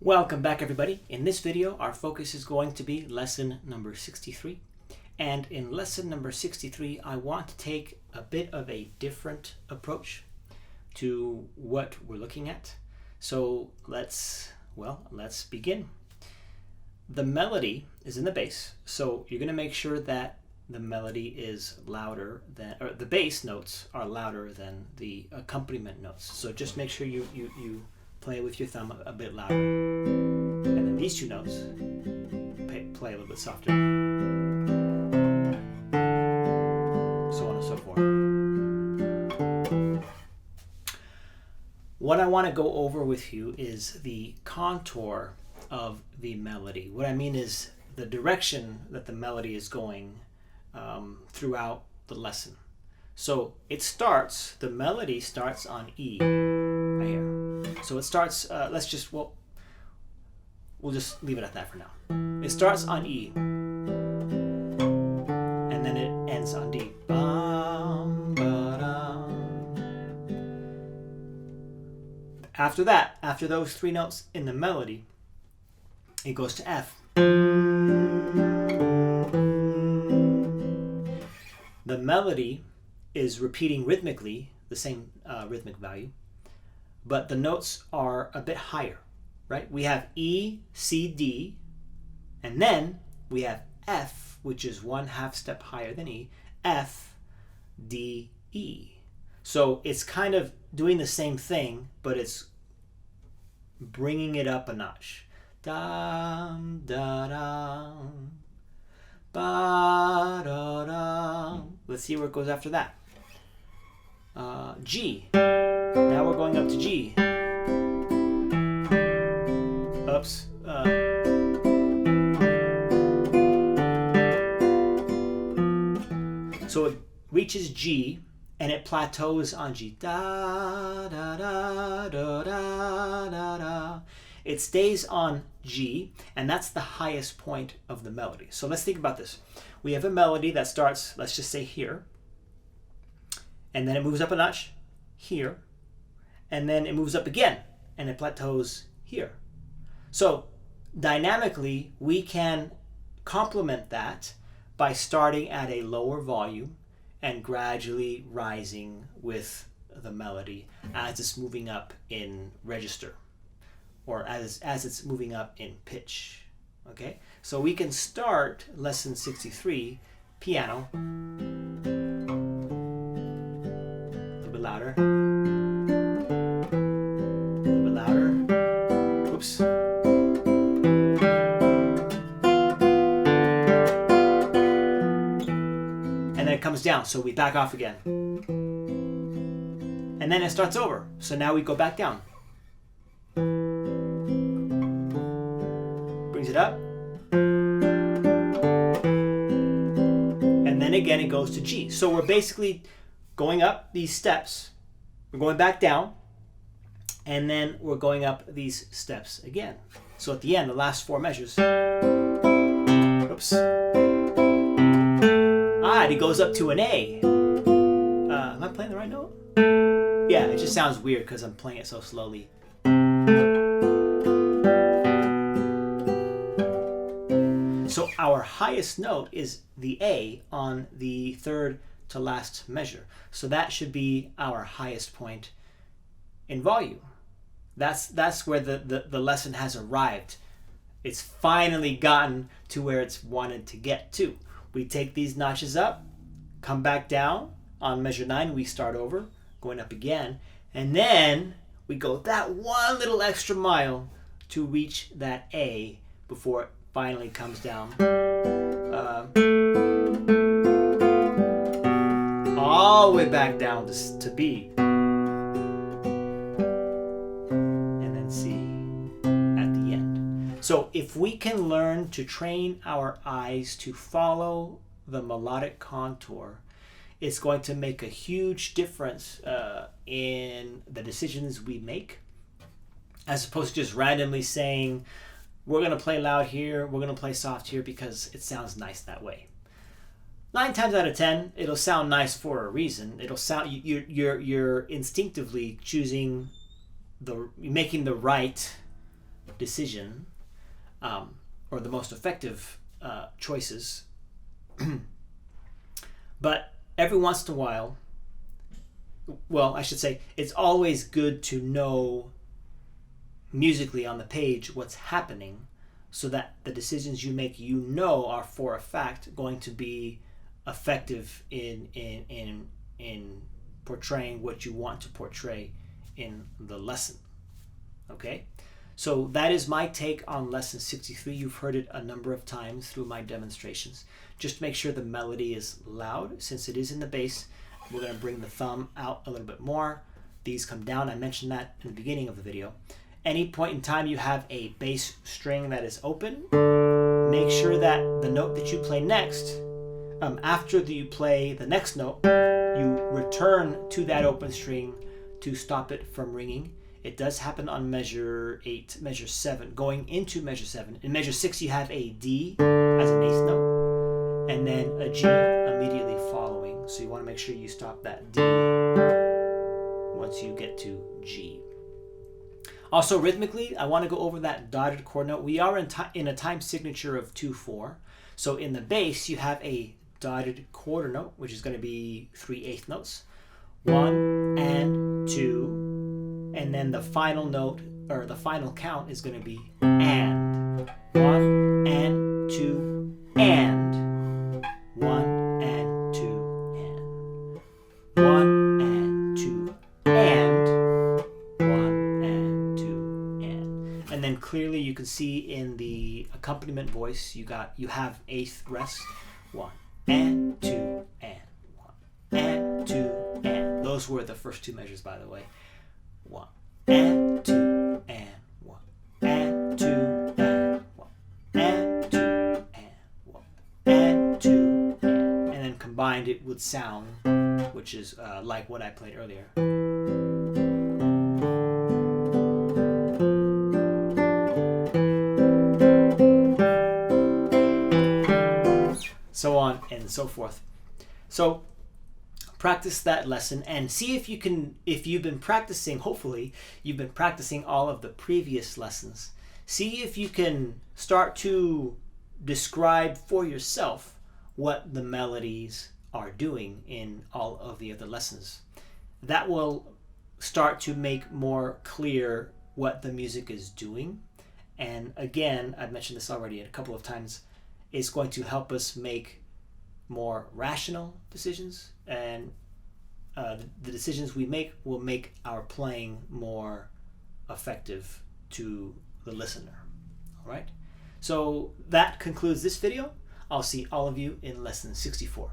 Welcome back, everybody. In this video, our focus is going to be lesson number 63. And in lesson number 63, I want to take a bit of a different approach to what we're looking at. So let's begin. The melody is in the bass, so you're going to make sure that the melody is louder than, or the bass notes are louder than the accompaniment notes. So just make sure you play with your thumb a bit louder. And then these two notes, play a little bit softer. So on and so forth. What I want to go over with you is the contour of the melody. What I mean is the direction that the melody is going throughout the lesson. So the melody starts on E, right here. So it starts, we'll just leave it at that for now. It starts on E, and then it ends on D. After that, after those three notes in the melody, it goes to F. The melody is repeating rhythmically, the same rhythmic value, but the notes are a bit higher, right? We have E, C, D, and then we have F, which is one half step higher than E, F, D, E. So it's kind of doing the same thing, but it's bringing it up a notch. Dum, da, dum, ba, da, dum. Let's see where it goes after that. G. Now we're going up to G. Oops. So it reaches G and it plateaus on G. Da, da, da, da, da, da, da. It stays on G, and that's the highest point of the melody. So let's think about this. We have a melody that starts, let's just say here, and then it moves up a notch here, and then it moves up again, and it plateaus here. So dynamically, we can complement that by starting at a lower volume and gradually rising with the melody as it's moving up in register, or as it's moving up in pitch. Okay, so we can start lesson 63, piano, a little bit louder, a little bit louder, oops. And then it comes down, so we back off again. And then it starts over, so now we go back down. Brings it up. And then again it goes to G. So we're basically going up these steps, we're going back down, and then we're going up these steps again. So at the end, the last four measures, oops. It goes up to an A. Am I playing the right note? Yeah, it just sounds weird because I'm playing it so slowly. So our highest note is the A on the third to last measure. So that should be our highest point in volume. That's where the lesson has arrived. It's finally gotten to where it's wanted to get to. We take these notches up, come back down. On measure 9, we start over, going up again, and then we go that one little extra mile to reach that A before it finally comes down all the way back down to B, and then C at the end. So if we can learn to train our eyes to follow the melodic contour, it's going to make a huge difference in the decisions we make, as opposed to just randomly saying, we're going to play loud here, we're going to play soft here because it sounds nice that way. 9 times out of 10, it'll sound nice for a reason. It'll sound, you're instinctively choosing making the right decision or the most effective choices. But every once in a while, well, I should say, it's always good to know musically on the page what's happening, so that the decisions you make, are for a fact going to be effective in portraying what you want to portray in the lesson. Okay, so that is my take on lesson 63. You've heard it a number of times through my demonstrations. Just make sure the melody is loud. Since it is in the bass, we're going to bring the thumb out a little bit more. These come down. I mentioned that in the beginning of the video. Any point in time you have a bass string that is open, make sure that the note that you play next, after you play the next note, you return to that open string to stop it from ringing. It does happen on measure 8, measure 7, going into measure 7. In measure 6, you have a D as an eighth note, and then a G immediately following. So you want to make sure you stop that D once you get to G. Also, rhythmically, I want to go over that dotted chord note. We are in a time signature of 2/4. So in the bass, you have a dotted quarter note, which is going to be 3/8 notes. 1 and 2. And then the final note, or the final count, is going to be and. 1 and 2 and. 1 and 2 and. 1 and 2 and. 1 and 2 and. And then clearly you can see in the accompaniment voice, you have eighth rest. 1 and 2 and. 1 and 2 and. Those were the first two measures, by the way. 1 and 2 and 1 and 2 and 1 and 2 and 1 and 2 and then combined it would sound, which is like what I played earlier. So on and so forth. So practice that lesson and see if you've been practicing, hopefully you've been practicing all of the previous lessons. See if you can start to describe for yourself what the melodies are doing in all of the other lessons. That will start to make more clear what the music is doing. And again, I've mentioned this already a couple of times, it's going to help us make more rational decisions, and the decisions we make will make our playing more effective to the listener. All right, so that concludes this video. I'll see all of you in lesson 64.